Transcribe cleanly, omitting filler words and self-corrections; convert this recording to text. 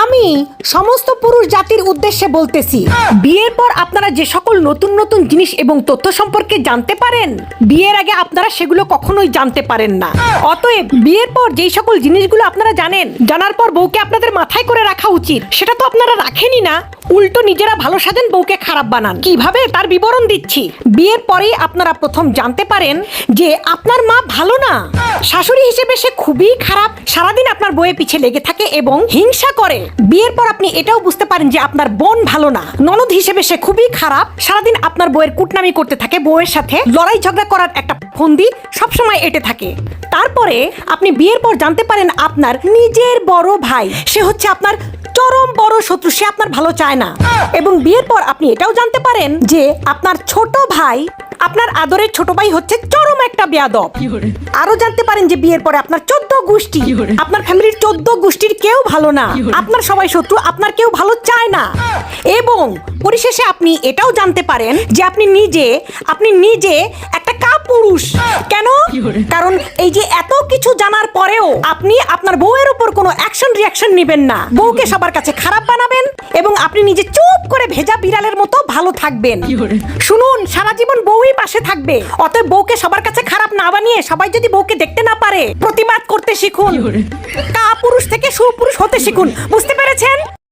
আমি সমস্ত পুরুষ জাতির উদ্দেশ্যে বলতেছি, বিয়ের পর আপনারা যে সকল নতুন নতুন জিনিস এবং তথ্য সম্পর্কে জানতে পারেন, বিয়ের আগে আপনারা সেগুলো কখনোই জানতে পারেন না। অতএব বিয়ের পর যেই সকল জিনিসগুলো আপনারা জানেন, জানার পর বউকে আপনাদের মাথায় করে রাখা উচিত, সেটা তো আপনারা রাখেনই না, উল্টো নিজেরা ভালো সাজেন, বউকে খারাপ বানান। কিভাবে তার বিবরণ দিচ্ছি। বিয়ের পরেই আপনারা প্রথম জানতে পারেন যে আপনার মা ভালো না, শাশুড়ি হিসেবে সে খুবই খারাপ, সারাদিন আপনার বউয়ের পিছে লেগে থাকে এবং হিংসা করে। বিয়ের পর আপনি এটাও বুঝতে পারেন যে আপনার বোন ভালো না, ননদ হিসেবে সে খুবই খারাপ, সারাদিন আপনার বউয়ের কুটনামি করতে থাকে, বউয়ের সাথে লড়াই ঝগড়া করার একটা ফন্দি সবসময় এঁটে থাকে। তারপরে আপনি বিয়ের পর জানতে পারেন আপনার নিজের বড় ভাই, সে হচ্ছে আপনার চরম বড় শত্রু, সে আপনার ভালো চায় না। এবং বিয়ের পর আপনি এটাও জানতে পারেন যে আপনার ছোট ভাই, আপনার আদরের ছোট ভাই হচ্ছে চরম একটা বেয়াদব। আরো জানতে পারেন যে বিয়ের পরে আপনার 14 গোষ্ঠী, আপনার ফ্যামিলির 14 গোষ্ঠীর কেউ ভালো না, আপনার সবাই শত্রু, আপনার কেউ ভালো চায় না। এবং পরিশেষে আপনি এটাও জানতে পারেন যে আপনি নিজে একটা কাপুরুষ। কেন? কারণ এই যে এত কিছু জানার পরেও আপনি আপনার বউয়ের উপর কোনো অ্যাকশন রিয়াকশন নেবেন না, বউকে সবার কাছে খারাপ বানাবেন এবং আপনি নিজে চুপ করে ভেজা বিড়ালের মতো ভালো থাকবেন। শুনুন, সারা জীবন বউই পাশে থাকবে, অতএব বউকে সবার কাছে খারাপ না বানিয়ে সবাই যদি বউকে দেখতে না পারে, প্রতিবাদ করতে শিখুন, কাপুরুষ থেকে সুপুরুষ হতে শিখুন। বুঝতে পেরেছেন?